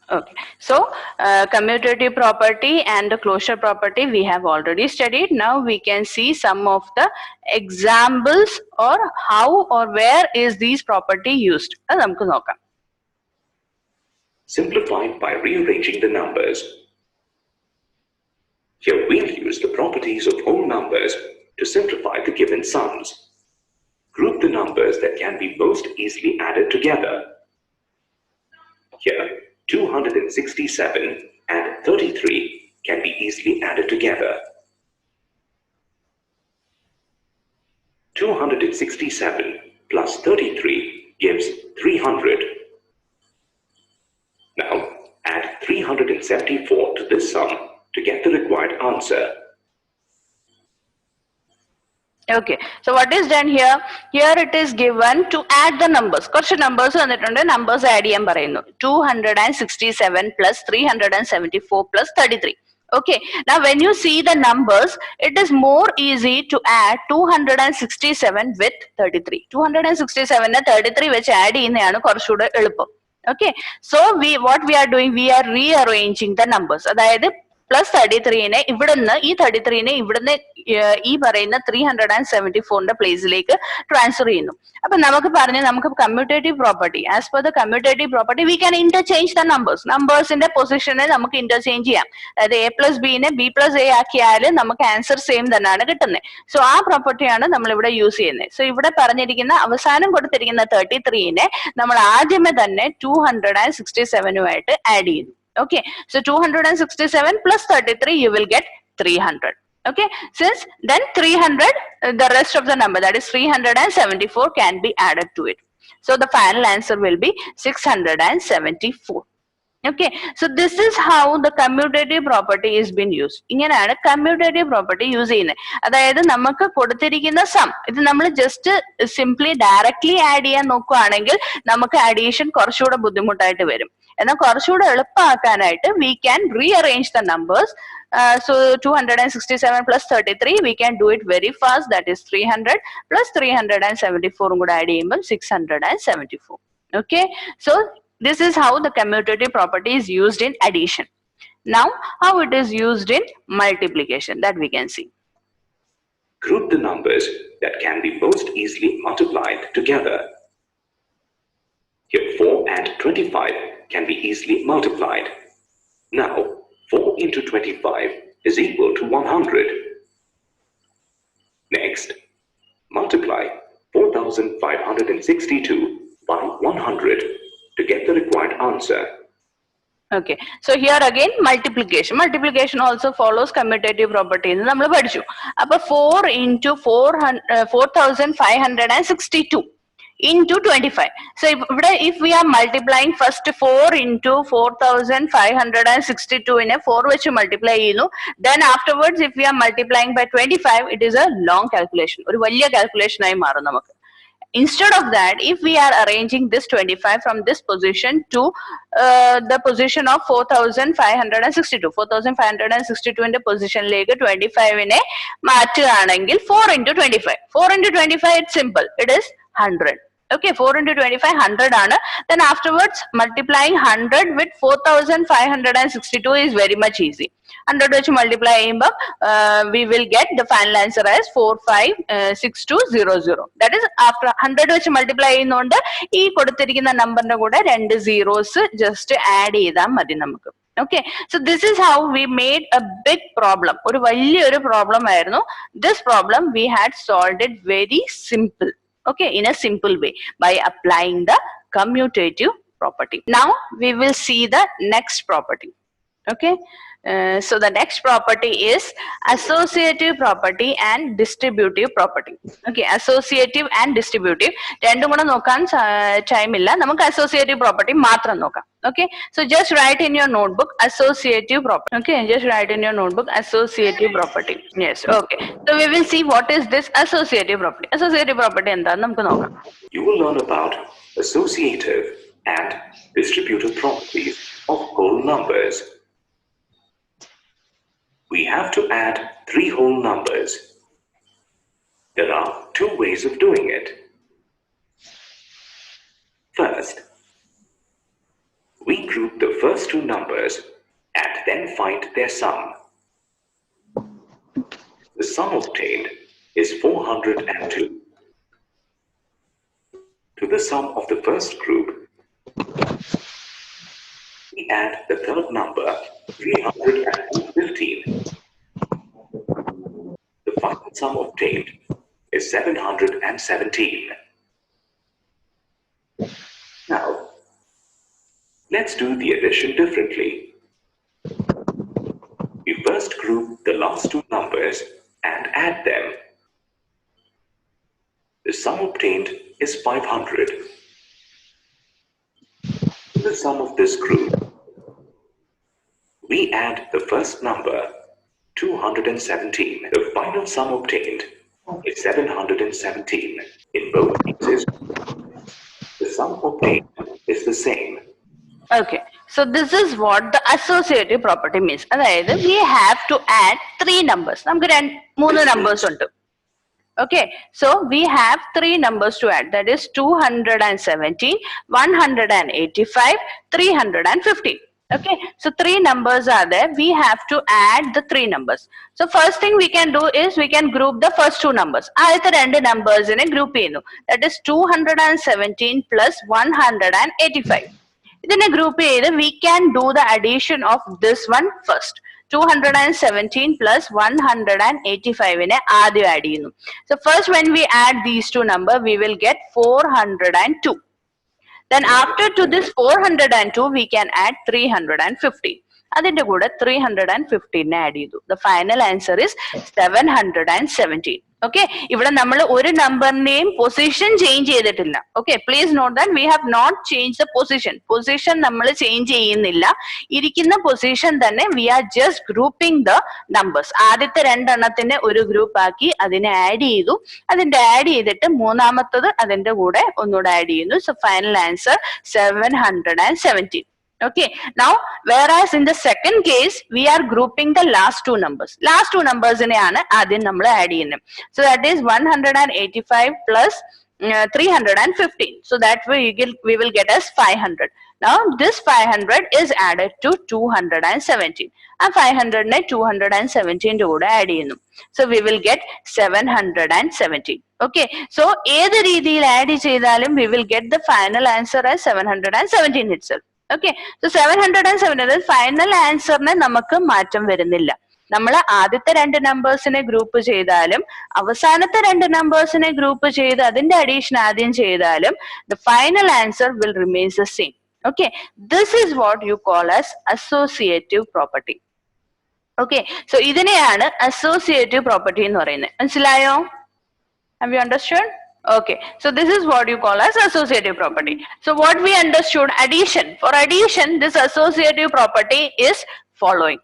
Okay, so commutative property and the closure property we have already studied. Now we can see some of the examples or how or where is these property used. അത് നമുക്ക് നോക്കാം. Simplified by rearranging the numbers. Here we'll use the properties of whole numbers to simplify the given sums. Group the numbers that can be most easily added together. Here, 267 and 33 can be easily added together. 267 plus 33 gives 300. Now, add 374 to this sum to get the required answer. Okay, so what is done here? Here it is given to add the numbers. കുറച്ച് numbers വന്നിട്ടുണ്ട്, numbers add ചെയ്യാൻ പറയുന്നു. 267 plus 374 plus 33. Okay, now when you see the numbers, it is more easy to add 267 with 33. 267 നെ 33 വെച്ച് add ചെയ്യുന്നതാണ് കുറച്ചുകൂടെ എളുപ്പം. Okay, so what we are doing, we are rearranging the numbers. അതായത് plus 33നെ ഇവിടുന്ന് ഈ 33നെ ഇവിടുന്ന് ഈ പറയുന്ന 374ന്റെ പ്ലേസിലേക്ക് ട്രാൻസ്ഫർ ചെയ്യുന്നു. അപ്പൊ നമുക്ക് പറഞ്ഞു നമുക്ക് commutative property, as per the commutative property we can interchange the numbers. നമ്പേഴ്സിന്റെ പൊസിഷനെ നമുക്ക് ഇന്റർചേഞ്ച് ചെയ്യാം. അതായത് എ പ്ലസ് ബിനെ ബി പ്ലസ് എ ആക്കിയാൽ നമുക്ക് ആൻസർ സെയിം തന്നെയാണ് കിട്ടുന്നത്. സോ ആ പ്രോപ്പർട്ടിയാണ് നമ്മൾ ഇവിടെ യൂസ് ചെയ്യുന്നത്. സോ ഇവിടെ പറഞ്ഞിരിക്കുന്ന അവസാനം കൊടുത്തിരിക്കുന്ന 33നെ നമ്മൾ ആദ്യമേ തന്നെ 267നുമായിട്ട് ആഡ് ചെയ്യുന്നു. Okay, so 267 plus 33 you will get 300. Okay, since then 300 the rest of the number, that is 374, can be added to it. So the final answer will be 674. Okay, so this is how the commutative property is being used. ഇങ്ങനെയാണ് commutative property use ചെയ്യുന്നത്. അതായത് നമുക്ക് കൊടുത്തിരിക്കുന്ന some ഇത് നമ്മൾ just simply directly add ചെയ്യാൻ നോക്കുകയാണെങ്കിൽ നമുക്ക് അഡീഷൻ കുറച്ചുകൂടെ ബുദ്ധിമുട്ടായിട്ട് വരും. എന്നാൽ കുറച്ചുകൂടെ എളുപ്പമാക്കാനായിട്ട് we can rearrange the numbers. So 267 plus 33 we can do it very fast, that is 300 plus 374 കൂടെ ആഡ് ചെയ്യുമ്പോൾ 674. Okay, so this is how the commutative property is used in addition. Now how it is used in multiplication, that we can see. Group the numbers that can be most easily multiplied together. Here 4 and 25 can be easily multiplied. Now 4 into 25 is equal to 100. Next, multiply 4562 by 100 to get the required answer. Okay, so here again multiplication. Multiplication also follows commutative property. നമ്മൾ പഠിച്ചു. അപ്പോൾ 4 into 4562 into 25. So if we are multiplying first 4 into 4562 in a 4 which multiply then afterwards if we are multiplying by 25, it is a long calculation, or value calculation ആയി മാറും നമുക്ക്. Instead of that, if we are arranging this 25 from this position to the position of 4562, 4562 in the position ലേക്ക് 25 നെ മാറ്റുകയാണെങ്കിൽ 4 into 25. 4 into 25, it's simple, it is 100. Okay, 4 into 25 100 ആണ്. Then afterwards multiplying 100 with 4562 is very much easy. 100 വെച്ച് multiply ചെയ്യുമ്പോൾ we will get the final answer as 456200. That is after 100 വെച്ച് multiply ചെയ്യുന്നതുകൊണ്ട് ഈ കൊടുത്തിരിക്കുന്ന നമ്പറിന്റെ കൂടെ 2 zeros just add ചെയ്താൽ മതി നമുക്ക്. Okay, so this is how we made a big problem. ഒരു വലിയൊരു problem ആയിരുന്നു. This problem we had solved it very simple. Okay, in a simple way by applying the commutative property. Now we will see the next property. Okay, so the next property is associative property and distributive property. Okay, associative and distributive രണ്ടും കൂടെ നോക്കാൻ time ഇല്ല, നമുക്ക് associative property മാത്രം നോക്കാം. Okay, so just write in your notebook associative property. Okay, just write in your notebook associative property. Yes, okay, so we will see what is this associative property. Associative property എന്താന്ന് നമുക്ക് നോക്കാം. You will learn about associative and distributive properties of whole numbers. We have to add 3 whole numbers. There are 2 ways of doing it. First, We group the first two numbers and then find their sum. The sum obtained is 402. To the sum of the first group, we add the third number, 315. The final sum obtained is 717. Now, let's do the addition differently. We first group the last two numbers and add them. The sum obtained is 500. To the sum of this group, we add the first number, 217. The final sum obtained is 717. In both cases, the sum obtained is the same. Okay, so this is what the associative property means. അതായത് we have to add three numbers. നമുക്ക് മൂന്ന് numbers ഉണ്ട്. Okay, so we have three numbers to add. That is 217, 185, 315. Okay, so three numbers are there. We have to add the three numbers. So first thing we can do is we can group the first two numbers. ആദ്യത്തെ രണ്ട് numbers-നെ group ചെയ്യുന്നു. That is 217 plus 185. ഇതിനെ group ചെയ്ത് we can do the addition of this one first. 217 plus 185-നെ ആദ്യം add ചെയ്യുന്നു. So first when we add these two numbers, we will get 402. Then after to this 402, we can add 350. അതിന്റെ കൂടെ 315 add ചെയ്തു. The final answer is 717. Okay, ഇവിടെ നമ്മൾ ഒരു നമ്പറിന്റെയും position change ചെയ്തിട്ടില്ല. Okay, please note that we have not changed the position. Position നമ്മൾ change ചെയ്യുന്നില്ല. ഇരിക്കുന്ന പൊസിഷൻ തന്നെ we are just grouping the numbers. ആദ്യത്തെ രണ്ടെണ്ണത്തിന്റെ ഒരു ഗ്രൂപ്പ് ആക്കി അതിനെ ആഡ് ചെയ്തു. അതിന്റെ ആഡ് ചെയ്തിട്ട് മൂന്നാമത്തത് അതിന്റെ കൂടെ ഒന്നുകൂടെ ആഡ് ചെയ്യുന്നു. So final answer 717. Okay, now whereas in the second case we are grouping the last two numbers. Last two numbers നെയാണ് ആദ്യം നമ്മൾ ആഡ് ചെയ്യുന്നത്. So that is 185 plus 315. So that we will get as 500. Now this 500 is added to 217. And 500-നെ 217 കൂടെ add ചെയ്യുന്നു. So we will get 717. Okay, so ഏത് രീതിയിൽ add ചെയ്താലും we will get the final answer as 717 itself. Okay, so 717 final ആൻസറിന് നമുക്ക് മാറ്റം വരുന്നില്ല. നമ്മൾ ആദ്യത്തെ രണ്ട് നമ്പേഴ്സിനെ ഗ്രൂപ്പ് ചെയ്താലും അവസാനത്തെ രണ്ട് നമ്പേഴ്സിനെ ഗ്രൂപ്പ് ചെയ്ത് അതിന്റെ അഡീഷൻ ആദ്യം ചെയ്താലും the final answer will remain the same. Okay, this is what you call as associative property. Okay, so ഇതിനെയാണ് associative property എന്ന് പറയുന്നത്. മനസ്സിലായോ? Have you understood? Okay, so this is what you call as associative property. So what we understood, addition. For addition, this associative property is following.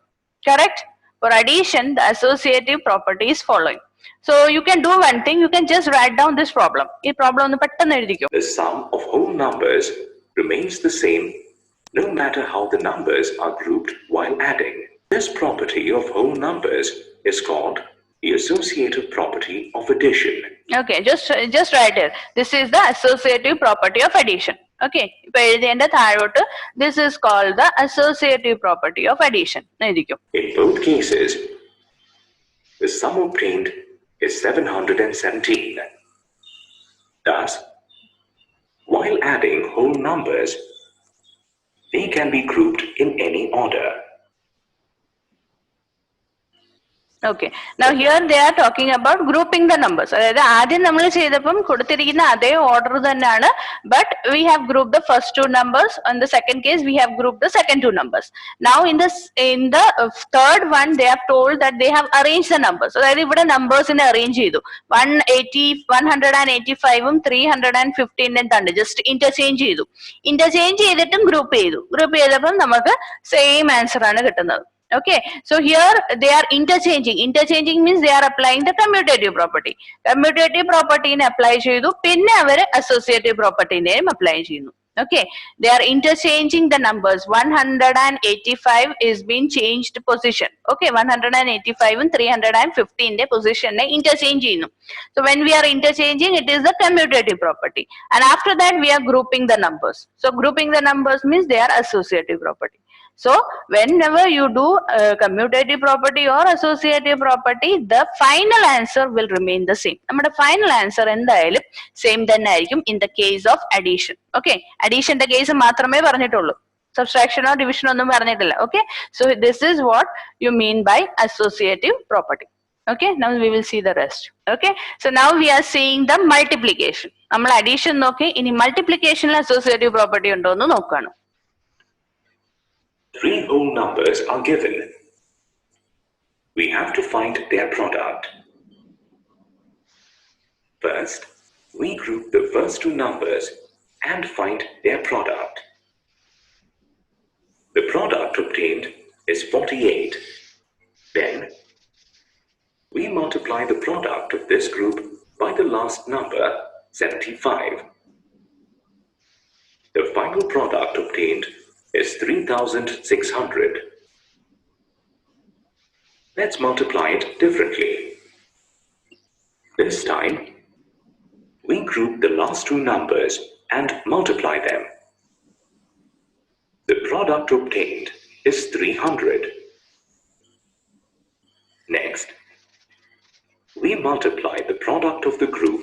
Correct? For addition, the associative property is following. So you can do one thing, you can just write down this problem. This problem ഒന്ന് പെട്ടെന്ന് എഴുതിക്കോ. The sum of whole numbers remains the same no matter how the numbers are grouped while adding. This property of whole numbers is called the associative property of addition. Okay, just write it. This is the associative property of addition. Okay, ഇപ്പൊ എഴുതിയതിന്റെ താഴോട്ട് this is called the associative property of addition. എഴുതിക്കോ. In both cases, the sum obtained is 717. Thus, while adding whole numbers, they can be grouped in any order. Okay, now here they are talking about grouping the numbers. അതായത് ആദ്യം നമ്മൾ ചെയ്തപ്പം കൊടുത്തിരിക്കുന്ന അതേ order തന്നെയാണ്, but we have grouped the first two numbers. In the second case, we have grouped the second two numbers. Now in the third one, they have told that they have arranged the numbers. അതായത് ഇവിടെ നമ്പേഴ്സിനെ arrange ചെയ്തു. 185ഉം 315ഉം തന്നെ just interchange ചെയ്തു. Interchange ചെയ്തിട്ടും group ചെയ്തു. Group ചെയ്തപ്പം നമുക്ക് same answer ആണ് കിട്ടുന്നത്. Okay, so here they are interchanging. Interchanging means they are applying the commutative property. Commutative property ne apply cheyidu, pinne avaru associative property ne apply cheyunu. Okay, they are interchanging the numbers. 185 is being changed position. Okay, 185 and 315 the position interchange. So when we are interchanging, it is the commutative property, and after that we are grouping the numbers. So grouping the numbers means they are associative property. So whenever you do commutative property or associative property, the final answer will remain the same. നമ്മുടെ final answer എന്തായാലും same തന്നെ ആയിരിക്കും in the case of addition. Okay, addition ന്റെ case മാത്രമേ പറഞ്ഞിട്ടുള്ളൂ. Subtraction or division ഒന്നും പറഞ്ഞിട്ടില്ല. Okay, so this is what you mean by associative property. Okay, now we will see the rest. Okay, so now we are seeing the multiplication. നമ്മൾ addition നോക്കി, ഇനി multiplication associative property ഉണ്ടോ എന്ന് നോക്കുകയാണ്. 3 whole numbers are given. We have to find their product. First, we group the first two numbers and find their product. The product obtained is 48. Then, we multiply the product of this group by the last number, 75. The final product obtained is 3,600. Let's multiply it differently. This time, we group the last two numbers and multiply them. The product obtained is 300. Next, we multiply the product of the group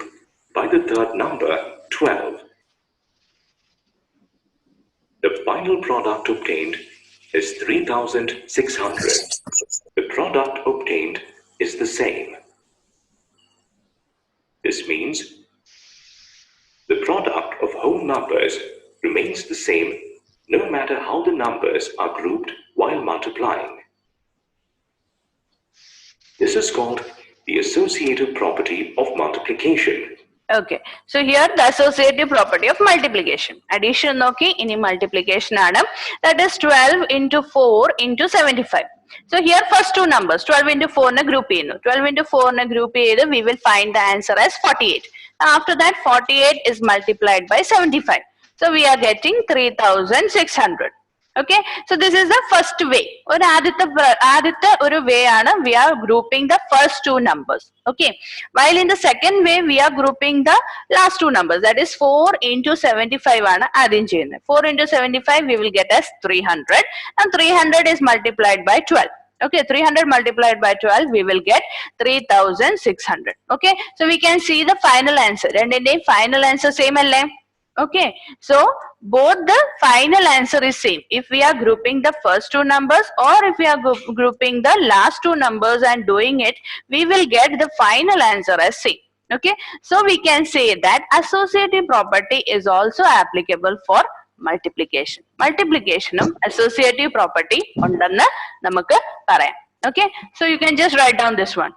by the third number, 12. The final product obtained is 3,600. The product obtained is the same. This means the product of whole numbers remains the same no matter how the numbers are grouped while multiplying. This is called the associative property of multiplication. Okay, so here the associative property of multiplication. Addition നോക്കി, ഇനി multiplication ആണ്. That is 12 into 4 into 75. So here first two numbers 12 into 4 നെ group ചെയ്യുന്നു. 12 into 4 നെ group ചെയ്ത് we will find the answer as 48. After that 48 is multiplied by 75. So we are getting 3,600. Okay, so this is the first way. ഒരു ആദ്യത്തെ ഒരു way ആണ് we are grouping the first two numbers. Okay, while in the second way we are grouping the last two numbers, that is 4 into 75 ആണ് ആദ്യം ചെയ്യുന്നത്. 4 into 75 we will get as 300, and 300 is multiplied by 12. Okay, 300 multiplied by 12 we will get 3,600. Okay, so we can see the final answer. രണ്ടിന്റെയും final answer same അല്ലേ? Okay, so both the final answer is same if we are grouping the first two numbers or if we are grouping the last two numbers and doing it, we will get the final answer as same. Okay, so we can say that associative property is also applicable for multiplication. Multiplication associative property undannu namakku parayam. Okay, so you can just write down this one.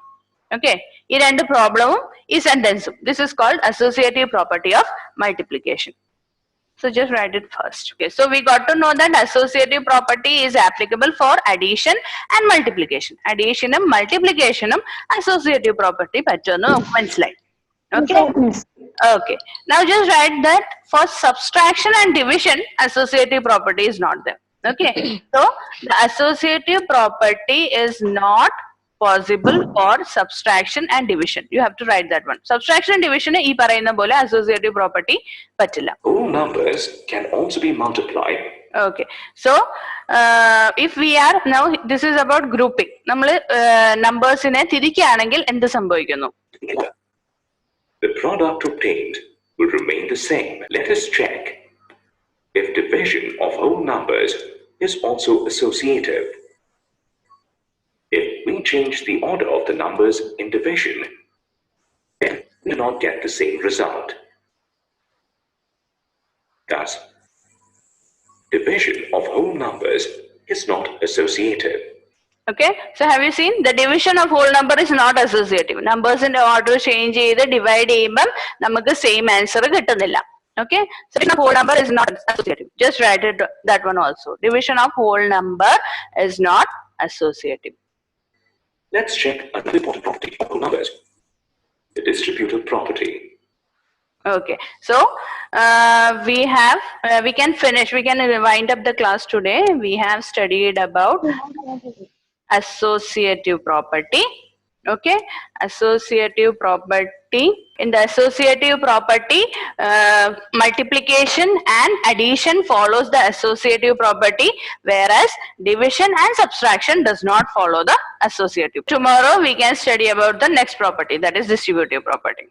Okay, ഈ രണ്ട് പ്രോബ്ലവും ഈ സെന്റൻസും, this is called associative property of multiplication. So just write it first. Okay, so we got to know that associative property is applicable for addition and multiplication. Addition and multiplication associative property പറ്റുമെന്ന് നമുക്ക് മനസ്സിലായി. Okay, okay, now just write that for subtraction and division associative property is not there. Okay, so the associative property is not possible for subtraction and division. You have to write that one. Subtraction and division ee parayna pole associative property pattilla. Whole numbers can also be multiplied. Okay, so if we are now, this is about grouping. നമ്മൾ നമ്പേഴ്സിനെ തിരിക്കുകയാണെങ്കിൽ എന്ത് സംഭവിക്കുന്നു? The product obtained will remain the same. Let us check if division of whole numbers is also associative. If we change the order of the numbers in division, then we do not get the same result. Thus, division of whole numbers is not associative. Okay, so have you seen the division of whole number is not associative. Numbers in the order change ചെയ്ത് divide ചെയ്യുമ്പം നമുക്ക് same answer കിട്ടുന്നില്ല. Okay, so division of whole number is not associative. Just write it that one also. Division of whole number is not associative. Let's check another important property of whole numbers, the distributive property. Okay, so we can finish, we can wind up the class today. We have studied about associative property. Okay, associative property. In the associative property, multiplication and addition follows the associative property, whereas division and subtraction does not follow the associative. Tomorrow we can study about the next property, that is distributive property.